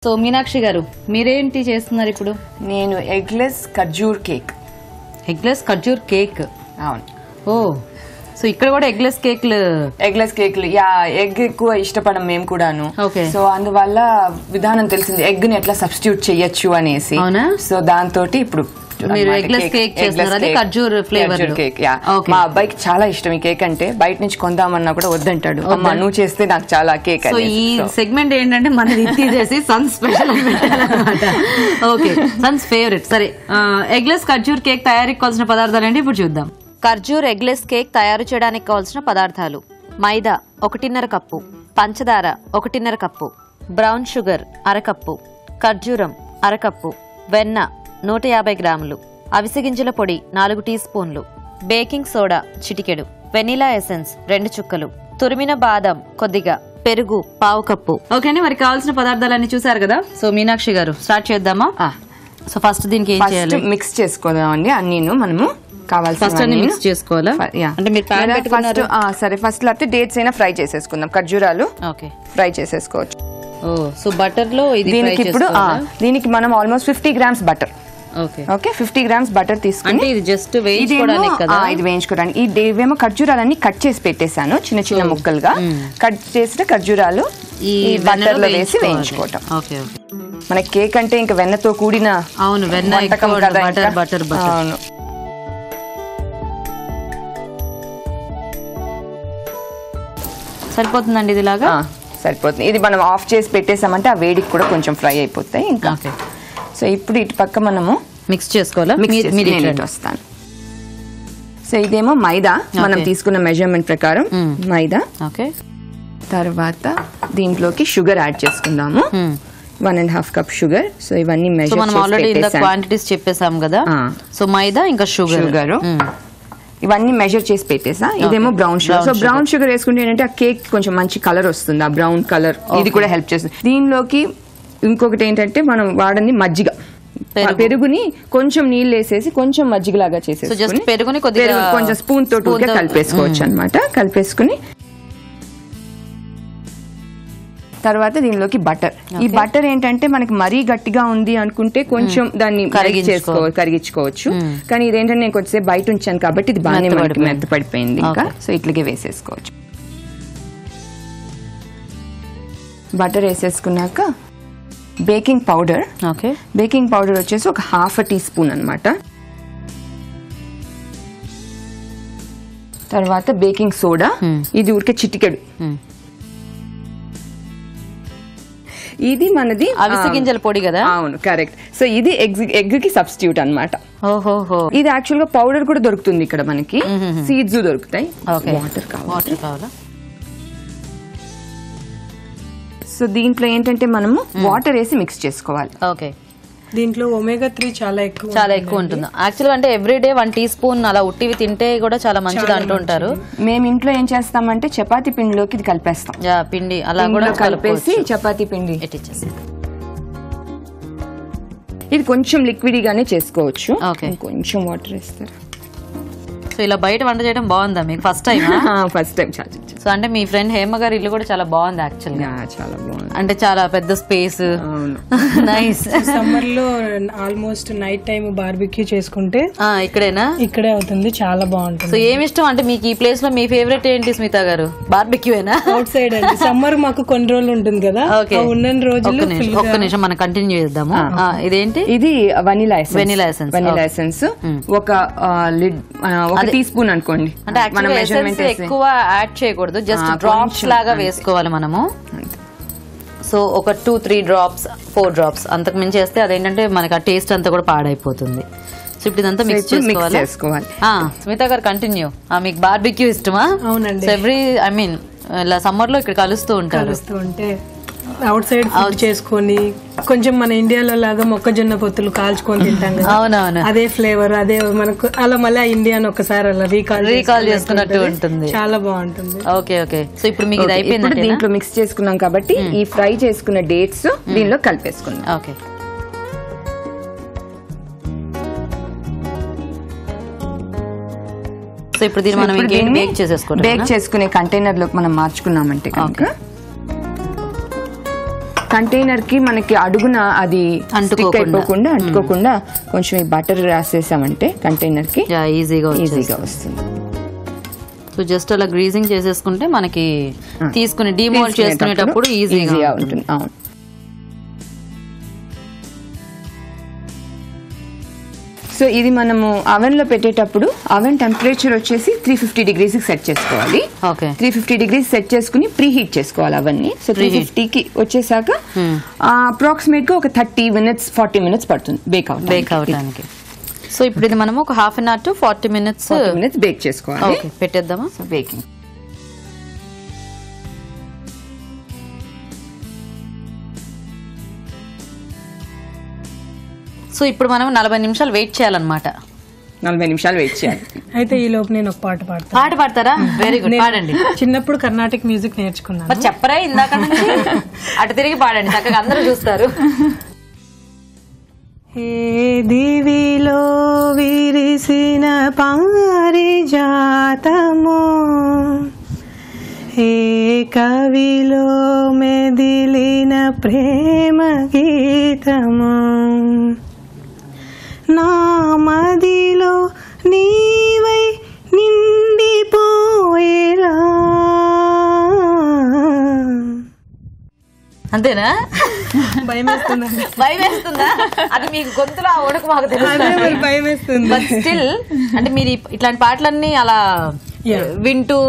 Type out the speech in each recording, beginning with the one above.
So Meenakshi గారు మీరేంటి చేస్తున్నారు ఇప్పుడు? నేను eggless khajur cake. Eggless khajur cake. అవును. ఓ, సో ఇక్కడ కూడా ఎగ్లెస్ కేక్లు యా, ఎగ్ ఎక్కువ ఇష్టపడం మేము కూడాను. ఓకే. సో అందువల్ల విధానం తెలిసింది, ఎగ్ ని ఎట్లా సబ్స్టిట్యూట్ చేయొచ్చు అనేసి. అవునా? సో దాంతో ఇప్పుడు మీరు ఎగ్లెస్ కేక్ చేస్తున్నారు, అదే ఖర్జూర్ ఫ్లేవర్ కేక్. మా అబ్బాయికి చాలా ఇష్టం ఈ కేక్ అంటే. బయట నుంచి కొందామన్నా కూడా వద్దంటాడు. అమ్మా నువ్వు చేస్తే నాకు చాలా కేక్. సో ఈ సెగ్మెంట్ ఏంటంటే మనది తీసేసి సన్ స్పెషల్ అన్నమాట. Okay, Sons favourite. సరే, ఎగ్లెస్ ఖర్జూర్ కేక్ తయారీకి కావాల్సిన పదార్థాలు ఏంటి ఇప్పుడు చూద్దాం. ఖర్జూర్ ఎగ్లెస్ కేక్ తయారు చేయడానికి కావాల్సిన పదార్థాలు: మైదా 1.5 కప్పు, పంచదార 1.5 కప్పు, బ్రౌన్ షుగర్ 1/2 కప్పు, ఖర్జూరం 1/2 కప్పు, వెన్న 150 గ్రాములు, అవిసె గింజల పొడి 4 టీ స్పూన్లు, బేకింగ్ సోడా చిటికెడు, వెనిలా ఎసెన్స్ 2 చుక్కలు, తురిమిన బాదం కొద్దిగా, పెరుగు 1/2 కప్పు. ఓకేనే, మరి కావాల్సిన పదార్థాలన్నీ చూసారు కదా. సో మీనాక్షి గారు స్టార్ట్ చేద్దామా? సో ఫస్ట్ దీనికి ఏం చేయాలి? మిక్స్ చేసుకోదామండి అన్నీను. మనము ఫస్ట్ అన్ని మిక్స్ చేసుకోవాలా? అంటే మీరు ప్యాన్ పెట్టుకున్నారు. సరే, ఫస్ట్ లేకపోతే డేట్స్ అయినా ఫ్రై చేసేసుకుందాం. ఖర్జూరాలు ఫ్రై చేసేసుకోవచ్చు. ఓ, సో బటర్ లో ఇది దీనికి ఇప్పుడు దీనికి మనం almost 50 grams butter. Okay, 50 grams butter తీసుకుని, ఇది జస్ట్ వేయించుకోవడానికి కదా? ఇది వేయించుకోవడానికి. ఇవేమో ఖర్జూరాలన్నీ కట్ చేసి పెట్టేశాను చిన్న చిన్న ముక్కలుగా. కట్ చేసిన ఖర్జూరాలు ఈ బటర్ లో వేసి వేయించుకోవటం. మన కేక్ అంటే ఇంకా వెన్నతో కూడిన వంటకం కదా. అవును. సరిపోతుందండి ఇది లాగా? సరిపోతుంది. ఇది మనం ఆఫ్ చేసి పెట్టేసామంటే ఆ వేడికి కూడా కొంచెం ఫ్రై అయిపోతాయి ఇంకా. సో ఇప్పుడు ఇటు పక్క మనము మిక్స్ చేసుకోవాలా? వస్తాను. సో ఇదేమో మైదా, మనం తీసుకున్న మెజర్మెంట్ ప్రకారం మైదా. తర్వాత దీంట్లోకి షుగర్ యాడ్ చేసుకుందాము. 1.5 కప్ షుగర్. సో ఇవన్నీ మెజర్ మనం ఆల్రెడీ ఇంత క్వాంటిటీస్ చెప్పేసాం కదా. సో మైదా ఇంకా షుగర్ ఇవన్నీ మెజర్ చేసి పెట్టేసా. ఇదేమో brown sugar. So brown sugar వేసుకుంటే ఏంటంటే ఆ కేక్ కొంచెం మంచి కలర్ వస్తుంది. ఆ బ్రౌన్ కలర్ ఇది కూడా హెల్ప్ చేస్తుంది. దీనిలోకి ఇంకొకటి ఏంటంటే మనం వాడింది మజ్జిగ. పెరుగుని కొంచెం నీళ్ళు వేసేసి కొంచెం మజ్జిగ లాగా చేసేసి పెరుగుని కొంచెం స్పూన్ తోటి కలిపేసుకోవచ్చు అనమాట. కలిపేసుకుని దీనిలోకి బటర్. ఈ బటర్ ఏంటంటే మనకి మరీ గట్టిగా ఉంది అనుకుంటే కొంచెం దాన్ని కరిగించుకోవచ్చు. కానీ ఇదేంటంటే నేను కొంచెంసేపు బయట ఉంచాను కాబట్టి ఇది బాగానే మనకి మెత్తపడిపోయింది ఇంకా. సో ఇట్లాగే వేసేసుకోవచ్చు. బటర్ వేసేసుకున్నాక బేకింగ్ పౌడర్. బేకింగ్ పౌడర్ వచ్చేసి ఒక 1/2 టీ స్పూన్ అనమాట. తర్వాత బేకింగ్ సోడా, ఇది ఊరికే చిటికెడు. ఇది మనది అవిసె గింజల పొడి కదా? అవును, కరెక్ట్. సో ఇది ఎగ్ కి సబ్స్టిట్యూట్ అనమాట. ఇది యాక్చువల్ గా పౌడర్ కూడా దొరుకుతుంది ఇక్కడ మనకి. సీడ్స్ దొరుకుతాయి. వాటర్ కావాలా? సో దీంట్లో ఏంటంటే మనము వాటర్ వేసి మిక్స్ చేసుకోవాలి. ఓకే. దీంట్లో ఒమేగా 3 చాలా ఎక్కువ ఉంటుంది. యాక్చువల్గా అంటే ఎవ్రీడే 1 టీ స్పూన్ అలా ఉట్టివి తింటే కూడా చాలా మంచిది అంటూ ఉంటారు. మేము ఇంట్లో ఏం చేస్తామంటే చపాతీ పిండిలోకి ఇది కలిపేస్తాం. పిండి అలా కూడా కలిపేసి చపాతీ పిండి ఇది కొంచెం లిక్విడ్ గానే చేసుకోవచ్చు. కొంచెం వాటర్ వేస్తారు. సో ఇలా బయట వంట చేయడం బాగుందా మీకు? First time? First time. So అంటే మీ ఫ్రెండ్ హేమ గారి ఇల్లు కూడా చాలా బాగుంది యాక్చువల్గా. చాలా బాగుంది. అంటే చాలా పెద్ద స్పేస్. నైస్. సమ్మర్ లో ఆల్మోస్ట్ నైట్ టైం బార్బిక్యూ చేసుకుంటే ఇక్కడే అవుతుంది. చాలా బాగుంటుంది. సో ఏమి ఇష్టం అంటే మీకు ఈ ప్లేస్ లో? మీ ఫేవరెట్ ఏంటి స్మిత గారు? బార్బిక్యూ ఏనా? అవుట్ సైడ్ అండి. సమ్మర్ మాకు కొన్ని రోజులు ఉంటుంది కదా, ఉన్న రోజులు. ఒక్క నిమిషం మనం కంటిన్యూ చేద్దాము. ఇదేంటి? ఇది వెనిలా ఎసెన్స్. ఒక టీ స్పూన్ అనుకోండి. అంటే మనం మెజర్మెంట్ ఎక్కువ యాడ్ చేయకూడదు, జస్ట్ డ్రాప్స్ లాగా వేసుకోవాలి మనము. సో ఒక 2-3 డ్రాప్స్ 4 డ్రాప్స్ అంతకు మించి చేస్తే అదేంటంటే మనకి ఆ టేస్ట్ అంతా కూడా పాడైపోతుంది. సో ఇప్పుడు ఇదంతా మిక్స్ చేసుకోవాలి. స్మిత గారు కంటిన్యూ. మీకు బార్బిక్యూ ఇష్టమా? అవునండి. ఇలా సమ్మర్ లో ఇక్కడ కలుస్తూ ఉంటారు. అవుట్ సైడ్ ఫుడ్ చేసుకొని కొంచెం మన ఇండియాలో లాగా మొక్కజొన్న పొత్తులు కాల్చుకొని తింటాం కదా. అవునవును. అదే ఫ్లేవర్, అదే మనకు అలా మళ్ళీ ఇండియాని ఒకసారి అలా రీకాల్ చేసుకున్నట్టు ఉంటుంది. చాలా బాగుంటుంది. ఓకే. సో ఇప్పుడు మీకు ఇది అయిపోయింది. దీంట్లో మిక్స్ చేసుకున్నాం కాబట్టి ఈ ఫ్రై చేసుకున్న డేట్స్ దీనిలో కలిపేసుకున్నాం. ఓకే. సో ఇప్పుడు దీన్ని మనం బేక్ చేసేసుకుంటాం. బేక్ చేసుకునే కంటైనర్ లోకి మనం మార్చుకున్నామంటే కనుక కంటైనర్ కి మనకి అడుగున అది అంటుకోకుండా కొంచెం ఈ బటర్ రాసేసామంటే కంటైనర్ కి ఈజీగా వస్తుంది. సో జస్ట్ అలా గ్రీజింగ్ చేసేసుకుంటే మనకి తీసుకుని డిమోల్డ్ చేసుకునేటప్పుడు ఈజీగా ఉంటుంది. అవును. సో ఇది మనము అవెన్ లో పెట్టేటప్పుడు అవెన్ టెంపరేచర్ వచ్చేసి 350 degrees సెట్ చేసుకోవాలి. 350 degrees సెట్ చేసుకుని ప్రీ హీట్ చేసుకోవాలి అవన్నీ. సో 350 కి వచ్చేసాక అప్రాక్సిమేట్ గా ఒక 30 minutes 40 minutes పడుతుంది బేక్ అవడానికి. సో ఇప్పుడు ఇది మనము ఒక 1/2 hour to 40 minutes బేక్ చేసుకోవాలి. పెట్టేద్దామా? సో బేకింగ్ సో ఇప్పుడు మనం 40 నిమిషాలు వెయిట్ చేయాలన్నమాట. 40 నిమిషాలు వెయిట్ చేయాలి. అయితే ఈ లోపు నేను ఒక పాట పాడతాను. పాట పాడతారా? వెరీ గుడ్, పాడండి. చిన్నప్పుడు కర్ణాటక మ్యూజిక్ నేర్చుకున్నాను. మరి చెప్పరా ఇందాక నుంచి? అటు తిరిగి పాడండి, చక్కగా అందరూ చూస్తారు. ఏ దివిలో విరిసిన పారిజాతమో, ఏ కవిలో మెదిలిన ప్రేమ గీతమో, నా మదిలో నీవై నిండిపోయేలా. అంతేనా? భయం వేస్తుందా? అది మీకు గొంతులో ఆ ఉడక మాకు తెలుసు. భయం వేస్తుంది. బట్ స్టిల్ అంటే మీరు ఇట్లాంటి పాటలన్నీ అలా వింటూ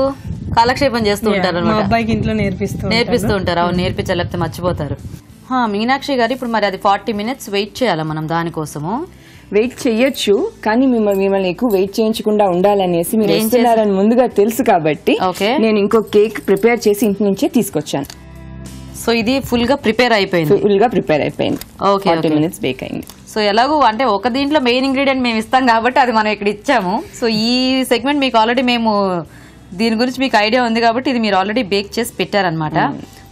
కాలక్షేపం చేస్తూ ఉంటారు అన్నమాట. అబ్బాయికి ఇంట్లో నేర్పిస్తూ ఉంటారు. అవును, నేర్పించలేకపోతే మర్చిపోతారు. మీనాక్షి గారు, ఇప్పుడు మరి అది 40 minutes వెయిట్ చేయాలా మనం దానికోసము? వెయిట్ చెయ్యొచ్చు, కానీ మిమ్మల్ని ఎక్కువ వెయిట్ చేయించకుండా ఉండాలనేసి మీరు వేస్తున్నారని ముందుగా తెలుసు కాబట్టి నేను ఇంకో కేక్ ప్రిపేర్ చేసి ఇంటి నుంచే తీసుకొచ్చాను. సో ఇది ఫుల్ గా ప్రిపేర్ అయిపోయింది. 40 minutes బేక్ అయింది. సో ఎలాగో అంటే ఒక దీంట్లో మెయిన్ ఇంగ్రీడియంట్ మేము ఇస్తాం కాబట్టి అది మనం ఇక్కడ ఇచ్చాము. సో ఈ సెగ్మెంట్ మీకు ఆల్రెడీ మేము దీని గురించి మీకు ఐడియా ఉంది కాబట్టి ఇది మీరు ఆల్రెడీ బేక్ చేసి పెట్టారనమాట.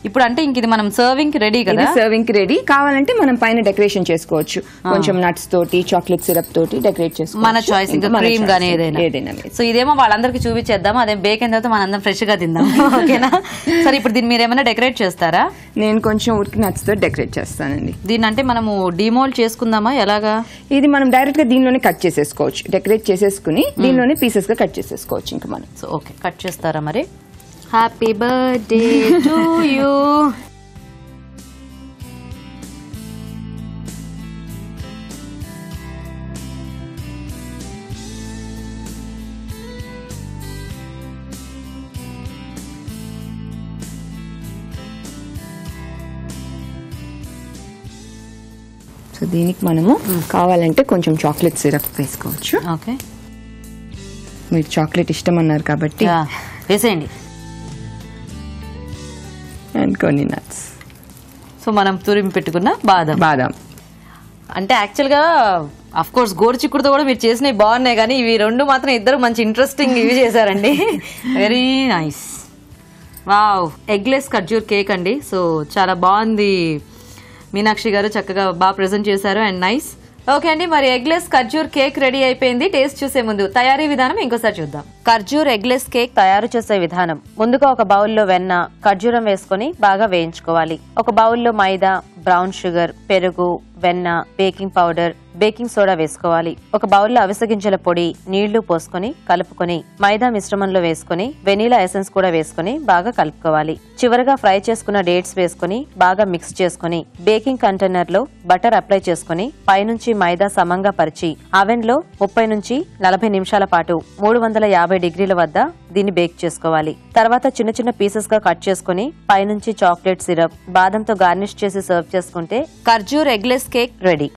ఇప్పుడు అంటే ఇంక ఇది మనం సర్వింగ్ కి రెడీ కదా? సర్వింగ్ కి రెడీ. కావాలంటే మనం పైన డెకరేషన్ చేసుకోవచ్చు, కొంచెం నట్స్ తోటి చాక్లెట్ సిరప్ తోటి డెకరేట్ చేసుకోవచ్చు, మన చాయిస్. ఇంకా క్రీమ్ గానీ ఏదైనా. సో ఇదేమో వాళ్ళందరికి చూపించేద్దాము, అదే బేక్ అయిన తర్వాత మనందరం ఫ్రెష్ గా తిందాం. ఓకేనా? సరే, ఇప్పుడు దీన్ని మీరు ఏమైనా డెకరేట్ చేస్తారా? నేను కొంచెం ఉడికి నట్స్ తో డెకరేట్ చేస్తానండి. దీన్ని అంటే మనము డిమోల్డ్ చేసుకుందామా ఎలాగా? ఇది మనం డైరెక్ట్ గా దీనిలోనే కట్ చేసేసుకోవచ్చు, డెకరేట్ చేసేసుకుని దీనిలోనే పీసెస్ గా కట్ చేసేసుకోవచ్చు ఇంకా మనం. సో ఓకే, కట్ చేస్తారా మరి? Happy birthday to you. So దీనికి మనము కావాలంటే కొంచెం చాక్లెట్ సిరప్ వేసుకోవచ్చు. ఓకే, మీరు చాక్లెట్ ఇష్టం అన్నారు కాబట్టి వేసేయండి. అండ్ కొన్ని నట్స్. సో మనం తురిమి పెట్టుకున్న బాదం. అంటే యాక్చువల్గా అఫ్ కోర్స్ గోరుచిక్కుడుతో కూడా మీరు చేసినవి బాగున్నాయి, కానీ ఇవి రెండు మాత్రం ఇద్దరు మంచి ఇంట్రెస్టింగ్ ఇవి చేశారండి. Very nice. Wow, eggless khajur cake అండి. సో చాలా బాగుంది మీనాక్షి గారు, చక్కగా బాగా ప్రెజెంట్ చేశారు అండ్ నైస్. ఓకే అండి, మరి ఎగ్లెస్ ఖర్జూర్ కేక్ రెడీ అయిపోయింది. టేస్ట్ చూసే ముందు తయారీ విధానం ఇంకోసారి చూద్దాం. ఖర్జూర్ ఎగ్లెస్ కేక్ తయారు చేసే విధానం: ముందుగా ఒక బౌల్లో వెన్న, ఖర్జూరం వేసుకుని బాగా వేయించుకోవాలి. ఒక బౌల్లో మైదా, బ్రౌన్ షుగర్, పెరుగు, వెన్న, బేకింగ్ పౌడర్, బేకింగ్ సోడా వేసుకోవాలి. ఒక బౌల్లో అవిసె గింజల పొడి, నీళ్లు పోసుకొని కలుపుకొని మైదా మిశ్రమంలో వేసుకుని వెనీలా ఎసెన్స్ కూడా వేసుకుని బాగా కలుపుకోవాలి. చివరగా ఫ్రై చేసుకున్న డేట్స్ వేసుకుని బాగా మిక్స్ చేసుకుని బేకింగ్ కంటైనర్ లో బటర్ అప్లై చేసుకుని పైనుంచి మైదా సమంగా పరిచి అవెన్ లో 30 నుంచి 40 నిమిషాల పాటు 350 డిగ్రీల వద్ద దీన్ని బేక్ చేసుకోవాలి. తర్వాత చిన్న చిన్న పీసెస్ గా కట్ చేసుకుని పైనుంచి చాక్లెట్ సిరప్, బాదంతో గార్నిష్ చేసి సర్వ్ చేసుకుంటే ఖర్జూర్ ఎగ్లెస్ కేక్ రెడీ.